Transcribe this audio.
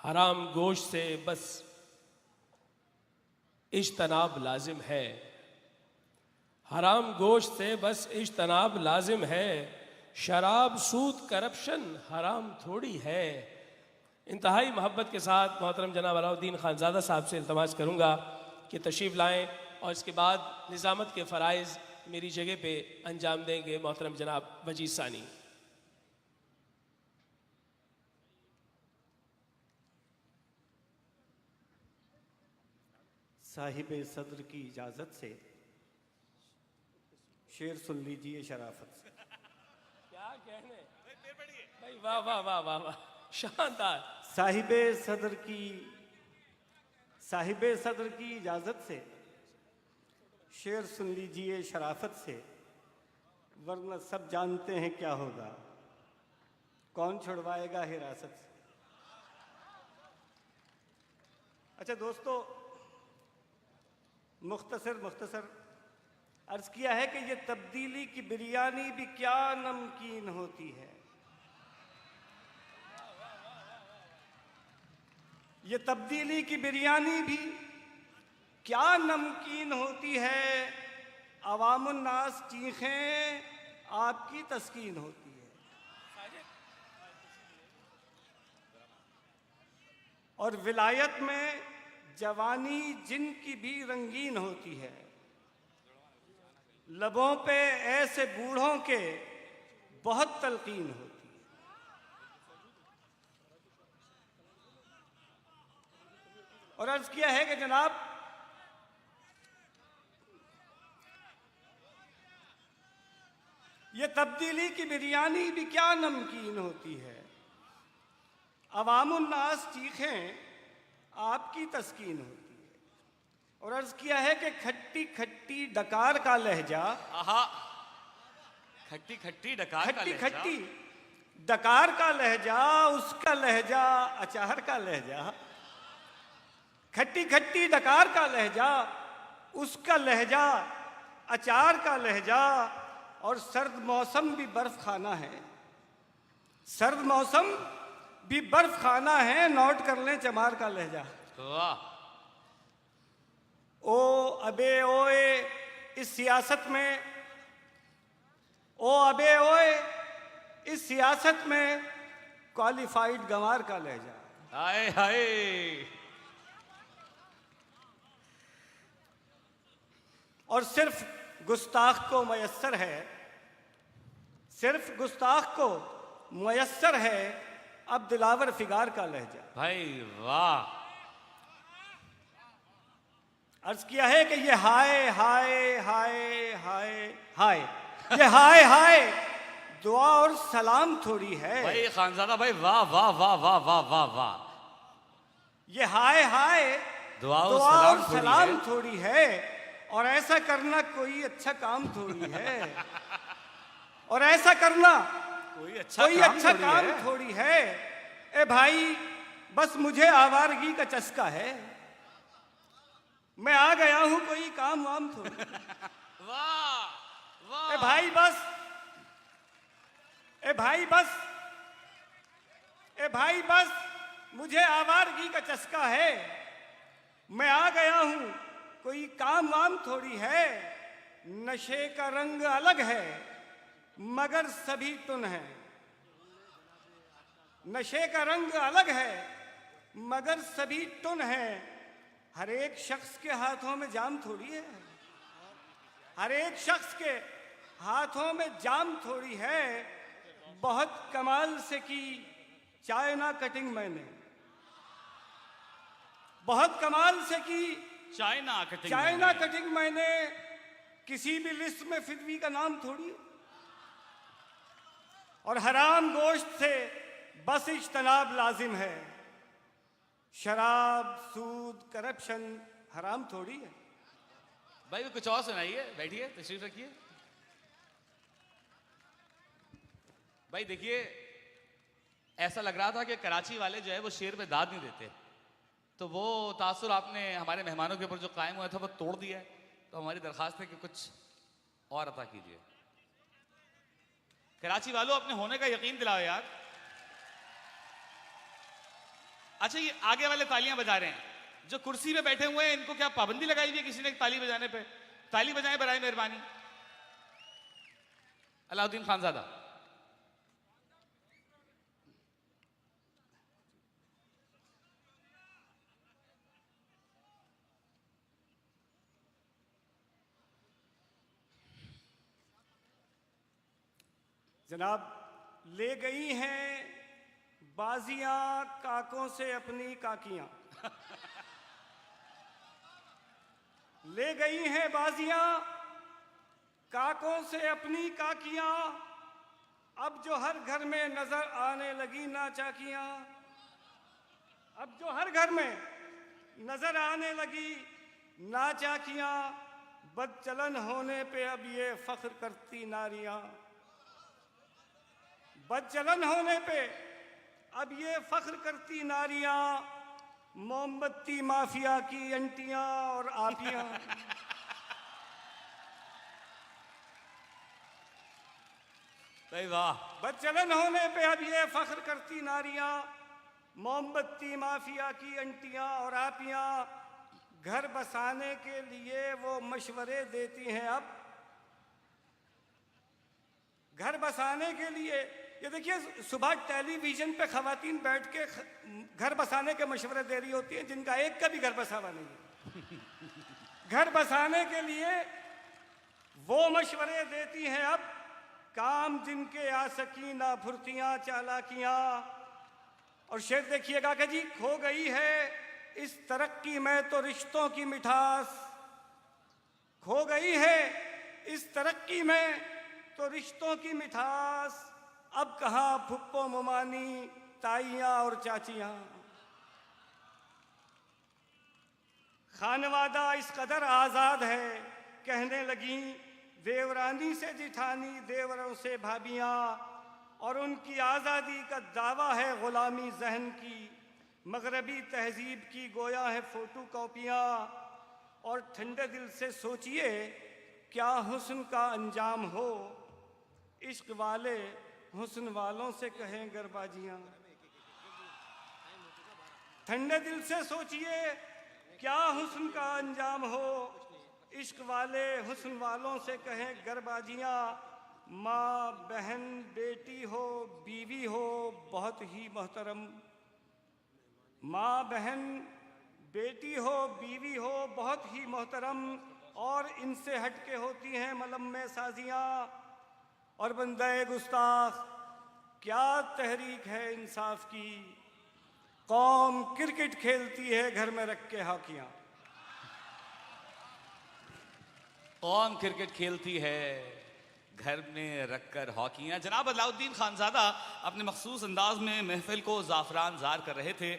हराम गोश्त से बस इज्तनाब लाजिम है, हराम गोश्त से बस इज्तनाब लाजिम है, शराब सूद करप्शन हराम थोड़ी है। इंतहाई मोहब्बत के साथ मोहतरम जनाब अलाउद्दीन खानज़ादा साहब से इल्तमास करूँगा कि तशरीफ़ लाएँ और इसके बाद निज़ामत के फ़राइज़ मेरी जगह पे अंजाम देंगे मोहतरम जनाब वजीद सानी। साहिब सदर की इजाज़त से शेर सुन लीजिए शराफत से। क्या कहने भाई, वाह वाह वाह वाह वाह, शानदार। साहिब सदर की इजाज़त से शेर सुन लीजिए शराफत से, वरना सब जानते हैं क्या होगा, कौन छुड़वाएगा हिरासत से। अच्छा दोस्तों, मुख्तसर अर्ज किया है कि ये तब्दीली की बिरयानी भी क्या नमकीन होती है, ये तब्दीली की बिरयानी भी क्या नमकीन होती है, अवामुन्नास चीखें आपकी तस्कीन होती है। और विलायत में जवानी जिनकी भी रंगीन होती है, लबों पे ऐसे बूढ़ों के बहुत तलकीन होती है। और अर्ज किया है कि जनाब ये तब्दीली की बिरयानी भी क्या नमकीन होती है, अवामुन्नास चीखें आपकी तस्कीन होती है। और अर्ज किया है कि खट्टी खट्टी डकार का लहजा, खट्टी खट्टी डकार डकार का लहजा, उसका लहजा अचार का लहजा, खट्टी खट्टी डकार का लहजा, उसका लहजा अचार का लहजा। और सर्द मौसम भी बर्फ खाना है, सर्द मौसम भी बर्फ खाना है, नोट कर लें चमार का लहजा। वाह। ओ अबे ओए इस सियासत में, ओ अबे ओए इस सियासत में क्वालिफाइड गंवार का लहजा। हाय हाय। और सिर्फ गुस्ताख को मयस्सर है, सिर्फ गुस्ताख को मयस्सर है अब दिलावर फिगार का लहजा। भाई वाह। अर्ज किया है कि ये हाय हाय हाय हाय हाय, ये हाय हाय दुआ और सलाम थोड़ी है। भाई खानज़ादा भाई, वाह वाह वाह वाह वाह वाह वाह। ये हाय हाय दुआ और सलाम थोड़ी है, और ऐसा करना कोई अच्छा काम थोड़ी है, और ऐसा करना कोई अच्छा काम थोड़ी है। ए भाई बस मुझे आवारगी का चस्का है, मैं आ गया हूं कोई काम वाम थोड़ी। वाह वाह। ए भाई बस, ए भाई बस, ए भाई बस मुझे आवारगी का चस्का है, मैं आ गया हूं कोई काम वाम थोड़ी है। नशे का रंग अलग है मगर सभी तुन है, नशे का रंग अलग है मगर सभी तुन है। हर एक शख्स के हाथों में जाम थोड़ी है, हर एक शख्स के हाथों में जाम थोड़ी है। बहुत कमाल से की चाइना कटिंग मैंने, बहुत कमाल से की चाइना कटिंग मैंने, किसी भी लिस्ट में फिरवी का नाम थोड़ी। और हराम गोश्त से बस इज्तनाब लाजिम है, शराब सूद करप्शन हराम थोड़ी है। भाई कुछ और सुनाइए, बैठिए तशरीफ रखिए। भाई देखिए, ऐसा लग रहा था कि कराची वाले जो है वो शेर पे दाद नहीं देते, तो वो तासुर आपने हमारे मेहमानों के ऊपर जो कायम हुआ था वो तोड़ दिया है। तो हमारी दरख्वास्त है कि कुछ और अता कीजिए। कराची वालों, अपने होने का यकीन दिलाओ यार। अच्छा, ये आगे वाले तालियां बजा रहे हैं, जो कुर्सी पे बैठे हुए हैं, इनको क्या पाबंदी लगाई हुई है किसी ने ताली बजाने पे? ताली बजाएं बराए मेहरबानी। अलाउद्दीन खानजादा। जनाब, ले गई हैं बाजियां काकों से अपनी काकियां। ले गई हैं बाजियां काकों से अपनी काकियां, अब जो हर घर में नजर आने लगी नाचाकियां। अब जो हर घर में नजर आने लगी नाचाकियां, बदचलन होने पे अब ये फख्र करती नारियां। बदचलन होने पे अब ये फख्र करती नारियां, मोमबत्ती माफिया की अंटियां और आपियां। सही वाह। बदचलन होने पे अब ये फख्र करती नारियां, मोमबत्ती माफिया की अंटियां और आपियां। घर बसाने के लिए वो मशवरे देती हैं अब, घर बसाने के लिए। ये देखिए, सुबह टेलीविजन पे खवातीन बैठ के घर बसाने के मशवरे दे रही होती हैं, जिनका एक का भी घर बसावा नहीं है। घर बसाने के लिए वो मशवरे देती हैं अब, काम जिनके आ सकी ना फुर्तियां चालाकियां। और शेर देखिएगा कि जी, खो गई है इस तरक्की में तो रिश्तों की मिठास। खो गई है इस तरक्की में तो रिश्तों की मिठास, अब कहाँ फुप्पो मुमानी ताइयां और चाचियां। खानवादा इस कदर आजाद है, कहने लगी देवरानी से जिठानी, देवरों से भाभियां। और उनकी आज़ादी का दावा है गुलामी जहन की, मगरबी तहजीब की गोया है फोटो कॉपियाँ। और ठंडे दिल से सोचिए क्या हुस्न का अंजाम हो, इश्क वाले हुस्न वालों से कहें गरबाजियाँ। ठंडे दिल से सोचिए क्या हुस्न का अंजाम हो, इश्क वाले हुस्न वालों से कहें गरबाजियाँ। माँ बहन बेटी हो बीवी हो बहुत ही मोहतरम, माँ बहन बेटी हो बीवी हो बहुत ही मोहतरम। और इनसे हटके होती हैं मलम में साजियाँ। और बंदे गुस्ताख क्या तहरीक है इंसाफ की, कौम क्रिकेट खेलती है घर में रख के हॉकियाँ। कौन क्रिकेट खेलती है घर में रखकर हॉकियां। जनाब अलाउद्दीन खानजादा अपने मखसूस अंदाज में महफिल को ज़ाफ़रान ज़ार कर रहे थे।